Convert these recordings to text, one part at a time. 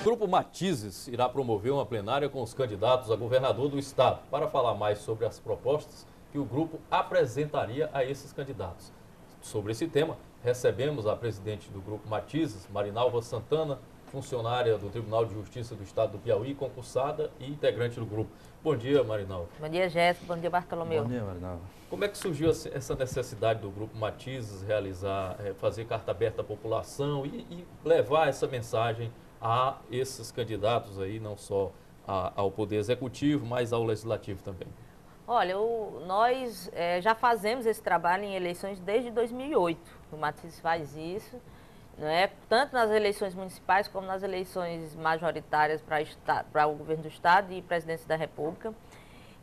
Grupo Matizes irá promover uma plenária com os candidatos a governador do estado para falar mais sobre as propostas que o grupo apresentaria a esses candidatos. Sobre esse tema, recebemos a presidente do Grupo Matizes, Marinalva Santana, funcionária do Tribunal de Justiça do Estado do Piauí, concursada e integrante do grupo. Bom dia, Marinalva. Bom dia, Jéssica. Bom dia, Bartolomeu. Bom dia, Marinalva. Como é que surgiu essa necessidade do Grupo Matizes fazer carta aberta à população e levar essa mensagem a esses candidatos aí, não só ao Poder Executivo, mas ao Legislativo também? Olha, nós já fazemos esse trabalho em eleições desde 2008. O Matizes faz isso, não é? Tanto nas eleições municipais como nas eleições majoritárias para o governo do Estado e presidência da República.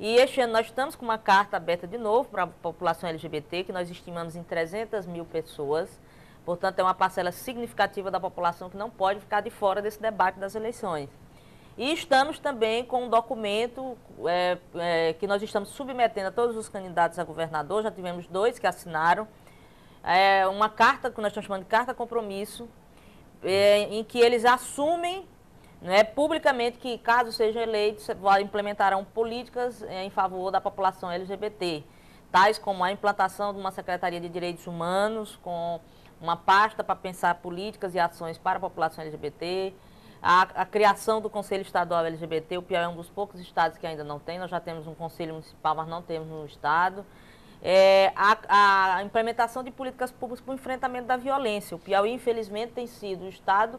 E este ano nós estamos com uma carta aberta de novo para a população LGBT, que nós estimamos em 300 mil pessoas. Portanto, é uma parcela significativa da população que não pode ficar de fora desse debate das eleições. E estamos também com um documento que nós estamos submetendo a todos os candidatos a governador, já tivemos 2 que assinaram, uma carta que nós estamos chamando de carta compromisso, em que eles assumem publicamente que, caso sejam eleitos, implementarão políticas em favor da população LGBT, tais como a implantação de uma Secretaria de Direitos Humanos, com uma pasta para pensar políticas e ações para a população LGBT, a criação do Conselho Estadual LGBT. O Piauí é um dos poucos estados que ainda não tem, nós já temos um Conselho Municipal, mas não temos no estado. A implementação de políticas públicas para o enfrentamento da violência. O Piauí, infelizmente, tem sido o estado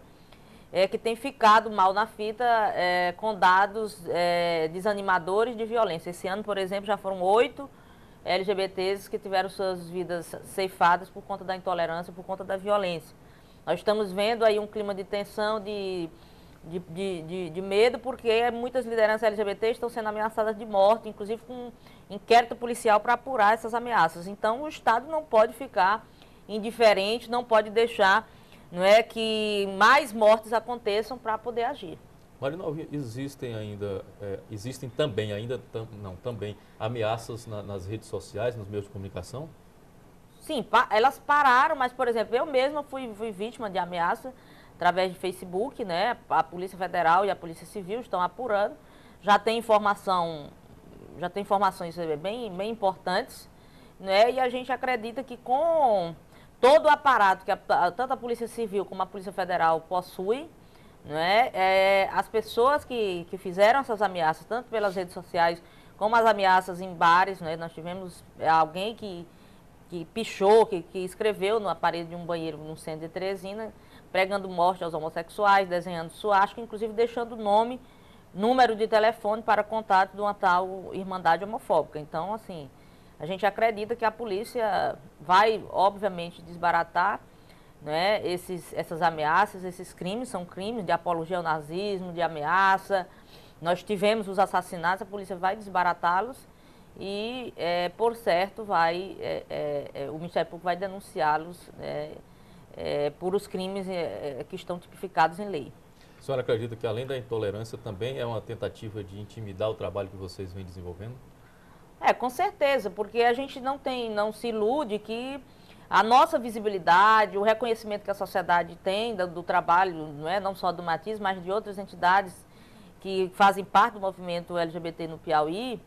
que tem ficado mal na fita com dados desanimadores de violência. Esse ano, por exemplo, já foram 8 LGBTs que tiveram suas vidas ceifadas por conta da intolerância, por conta da violência. Nós estamos vendo aí um clima de tensão, de medo, porque muitas lideranças LGBT estão sendo ameaçadas de morte, inclusive com inquérito policial para apurar essas ameaças. Então, o Estado não pode ficar indiferente, não pode deixar que mais mortes aconteçam para poder agir. Marinalva, existem também ameaças nas redes sociais, nos meios de comunicação? Sim, elas pararam, mas, por exemplo, eu mesma fui vítima de ameaça através de Facebook, né? A Polícia Federal e a Polícia Civil estão apurando. Já tem informações bem importantes, né? E a gente acredita que com todo o aparato que tanto a Polícia Civil como a Polícia Federal possui, as pessoas que fizeram essas ameaças, tanto pelas redes sociais como as ameaças em bares, nós tivemos alguém que pichou, que escreveu na parede de um banheiro no centro de Teresina, pregando morte aos homossexuais, desenhando suástica, inclusive deixando número de telefone para contato de uma tal irmandade homofóbica. Então, assim, a gente acredita que a polícia vai, obviamente, desbaratar essas ameaças, esses crimes, são crimes de apologia ao nazismo, de ameaça. Nós tivemos os assassinatos, a polícia vai desbaratá-los e, por certo, o Ministério Público vai denunciá-los por os crimes que estão tipificados em lei. A senhora acredita que, além da intolerância, também é uma tentativa de intimidar o trabalho que vocês vêm desenvolvendo? Com certeza, porque a gente não se ilude que a nossa visibilidade, o reconhecimento que a sociedade tem do trabalho, não só do Matizes, mas de outras entidades que fazem parte do movimento LGBT no Piauí,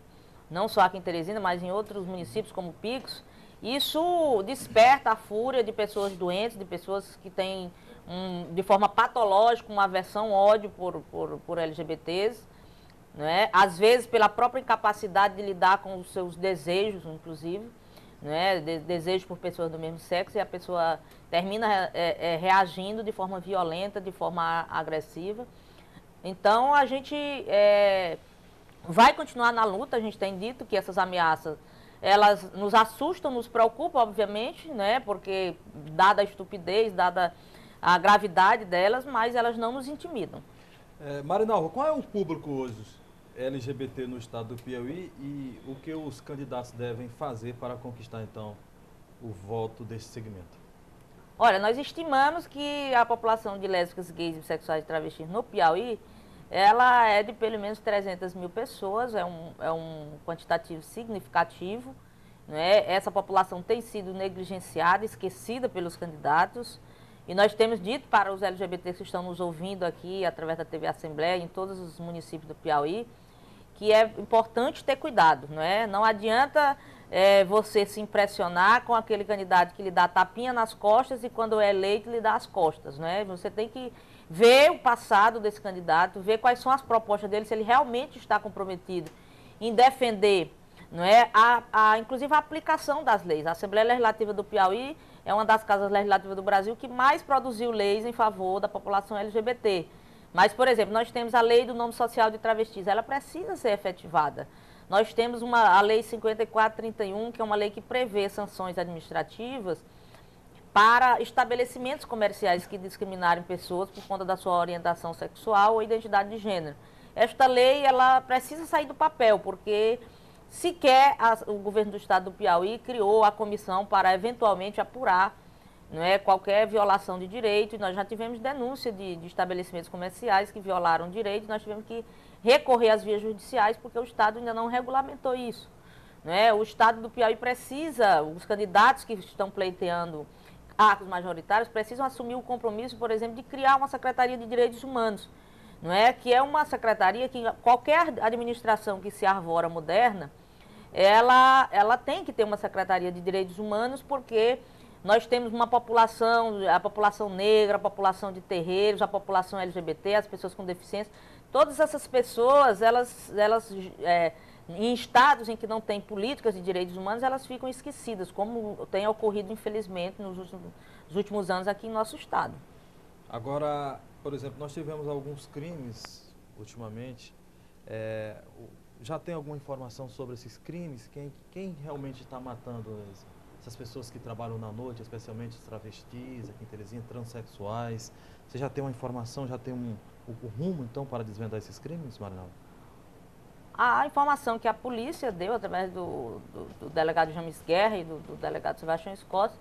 não só aqui em Teresina, mas em outros municípios como Picos, isso desperta a fúria de pessoas doentes, de pessoas que têm, de forma patológica, uma aversão, ódio por LGBTs, às vezes pela própria incapacidade de lidar com os seus desejos, inclusive, desejos por pessoas do mesmo sexo, e a pessoa termina reagindo de forma violenta, de forma agressiva. Então, a gente vai continuar na luta. A gente tem dito que essas ameaças, elas nos assustam, nos preocupam, obviamente, porque dada a estupidez, dada a gravidade delas, mas elas não nos intimidam. Marinalva, qual é o público hoje LGBT no estado do Piauí e o que os candidatos devem fazer para conquistar, então, o voto desse segmento? Olha, nós estimamos que a população de lésbicas, gays, bissexuais e travestis no Piauí, ela é de pelo menos 300 mil pessoas, é um quantitativo significativo. Essa população tem sido negligenciada, esquecida pelos candidatos, E nós temos dito para os LGBTs que estão nos ouvindo aqui, através da TV Assembleia, em todos os municípios do Piauí, que é importante ter cuidado, não é? Não adianta você se impressionar com aquele candidato que lhe dá tapinha nas costas e quando é eleito lhe dá as costas, não é? Você tem que ver o passado desse candidato, ver quais são as propostas dele, se ele realmente está comprometido em defender, não é, inclusive a aplicação das leis. A Assembleia Legislativa do Piauí é uma das casas legislativas do Brasil que mais produziu leis em favor da população LGBT. Mas, por exemplo, nós temos a lei do nome social de travestis, ela precisa ser efetivada. Nós temos a lei 5431, que é uma lei que prevê sanções administrativas para estabelecimentos comerciais que discriminarem pessoas por conta da sua orientação sexual ou identidade de gênero. Esta lei, ela precisa sair do papel, porque sequer o governo do estado do Piauí criou a comissão para eventualmente apurar, não é, qualquer violação de direito. E nós já tivemos denúncia de estabelecimentos comerciais que violaram direitos, nós tivemos que recorrer às vias judiciais porque o estado ainda não regulamentou isso. Não é? O estado do Piauí precisa, os candidatos que estão pleiteando cargos majoritários precisam assumir o compromisso, por exemplo, de criar uma Secretaria de Direitos Humanos, não é? Que é uma secretaria que qualquer administração que se arvora moderna, ela tem que ter uma Secretaria de Direitos Humanos, porque nós temos uma população, a população negra, a população de terreiros, a população LGBT, as pessoas com deficiência, todas essas pessoas, elas em estados em que não tem políticas de direitos humanos, elas ficam esquecidas, como tem ocorrido, infelizmente, nos últimos anos aqui em nosso estado. Agora, por exemplo, nós tivemos alguns crimes ultimamente. Já tem alguma informação sobre esses crimes? Quem realmente está matando essas pessoas que trabalham na noite, especialmente os travestis, aqui em Terezinha, transexuais? Você já tem uma informação, já tem um rumo, então, para desvendar esses crimes, Marinaldo? A informação que a polícia deu, através do delegado James Guerra e do delegado Sebastião Scott,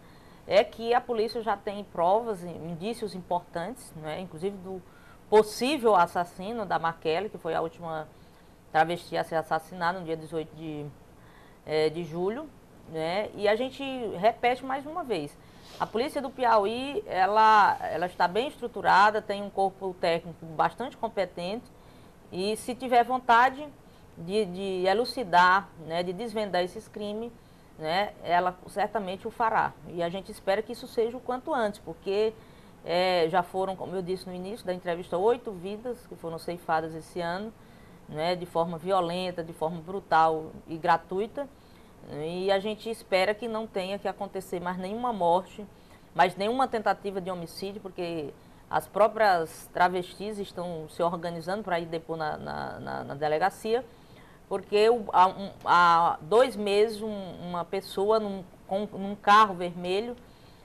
é que a polícia já tem provas, indícios importantes, né, inclusive do possível assassino da Markelly, que foi a última travesti a ser assassinada no dia 18 de julho. Né, e a gente repete mais uma vez, a polícia do Piauí, ela está bem estruturada, tem um corpo técnico bastante competente e se tiver vontade de elucidar, né, de desvendar esses crimes, né, ela certamente o fará. E a gente espera que isso seja o quanto antes, porque já foram, como eu disse no início da entrevista, 8 vidas que foram ceifadas esse ano, né, de forma violenta, de forma brutal e gratuita. E a gente espera que não tenha que acontecer mais nenhuma morte, mais nenhuma tentativa de homicídio, porque as próprias travestis estão se organizando para ir depor na delegacia, porque há 2 meses uma pessoa num carro vermelho,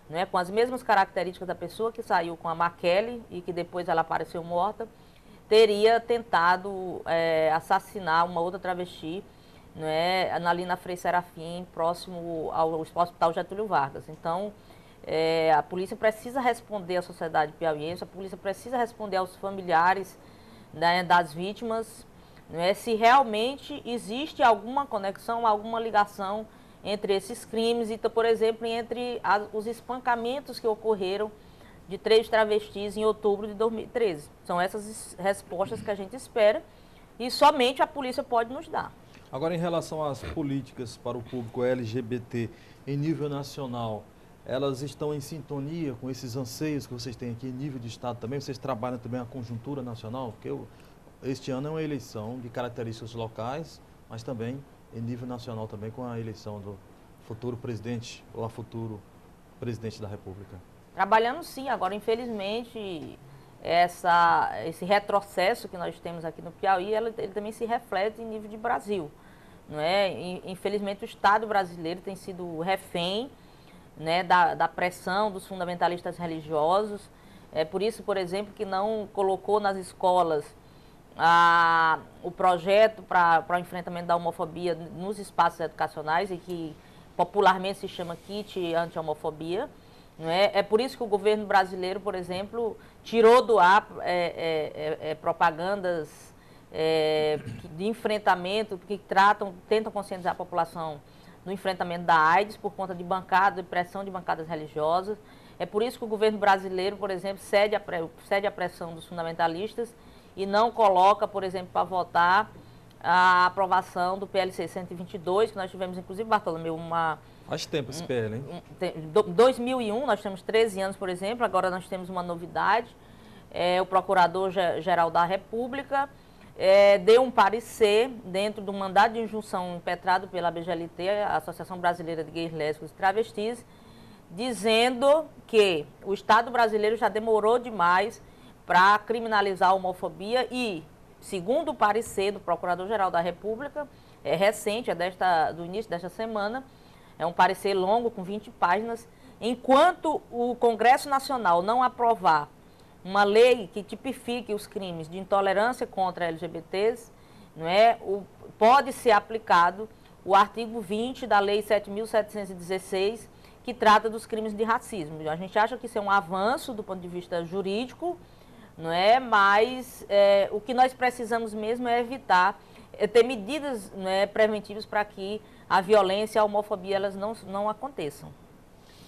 né, com as mesmas características da pessoa que saiu com a Markelly e que depois ela apareceu morta, teria tentado assassinar uma outra travesti, né, ali na Frei Serafim, próximo ao Hospital Getúlio Vargas. Então, a polícia precisa responder à sociedade piauiense, a polícia precisa responder aos familiares, né, das vítimas, né, se realmente existe alguma conexão, alguma ligação entre esses crimes, e, por exemplo, entre os espancamentos que ocorreram de 3 travestis em outubro de 2013. São essas respostas que a gente espera e somente a polícia pode nos dar. Agora, em relação às políticas para o público LGBT em nível nacional, elas estão em sintonia com esses anseios que vocês têm aqui em nível de estado também? Vocês trabalham também a conjuntura nacional? Porque este ano é uma eleição de características locais, mas também em nível nacional também com a eleição do futuro presidente ou a futuro presidente da República. Trabalhando sim, agora infelizmente esse retrocesso que nós temos aqui no Piauí, ele também se reflete em nível de Brasil. Não é? Infelizmente o Estado brasileiro tem sido refém, né, da pressão dos fundamentalistas religiosos. É por isso, por exemplo, que não colocou nas escolas o projeto para o enfrentamento da homofobia nos espaços educacionais, e que popularmente se chama kit anti-homofobia. Não é? É por isso que o governo brasileiro, por exemplo, tirou do ar propagandas de enfrentamento, que tentam conscientizar a população no enfrentamento da AIDS por conta de pressão de bancadas religiosas. É por isso que o governo brasileiro, por exemplo, cede à pressão dos fundamentalistas e não coloca, por exemplo, para votar a aprovação do PLC 122, que nós tivemos, inclusive, Bartolomeu, Faz tempo esse PL, hein? 2001, nós temos 13 anos, por exemplo, agora nós temos uma novidade. O Procurador-Geral da República deu um parecer dentro do mandado de injunção impetrado pela ABGLT, a Associação Brasileira de Gays, Lésbicas e Travestis, dizendo que o Estado brasileiro já demorou demais para criminalizar a homofobia e, segundo o parecer do Procurador-Geral da República, recente, do início desta semana, é um parecer longo, com 20 páginas, enquanto o Congresso Nacional não aprovar uma lei que tipifique os crimes de intolerância contra LGBTs, pode ser aplicado o artigo 20 da Lei 7.716, que trata dos crimes de racismo. A gente acha que isso é um avanço do ponto de vista jurídico, mas o que nós precisamos mesmo é evitar, ter medidas preventivas para que a violência e a homofobia elas não aconteçam.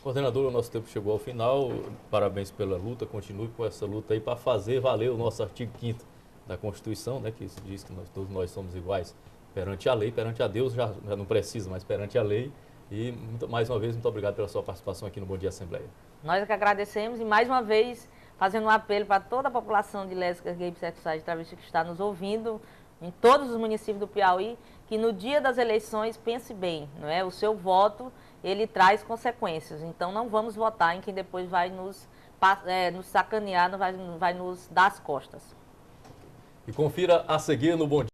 Coordenador, o nosso tempo chegou ao final. Parabéns pela luta. Continue com essa luta aí para fazer valer o nosso artigo 5º da Constituição, que diz que todos nós somos iguais perante a lei, perante a Deus já não precisa, mas perante a lei. E mais uma vez, muito obrigado pela sua participação aqui no Bom Dia Assembleia. Nós é que agradecemos e mais uma vez fazendo um apelo para toda a população de lésbicas, gays, bissexuais e travestis que está nos ouvindo em todos os municípios do Piauí, que no dia das eleições pense bem, o seu voto ele traz consequências, então não vamos votar em quem depois vai nos sacanear, vai nos dar as costas. E confira a seguir no Bom Dia.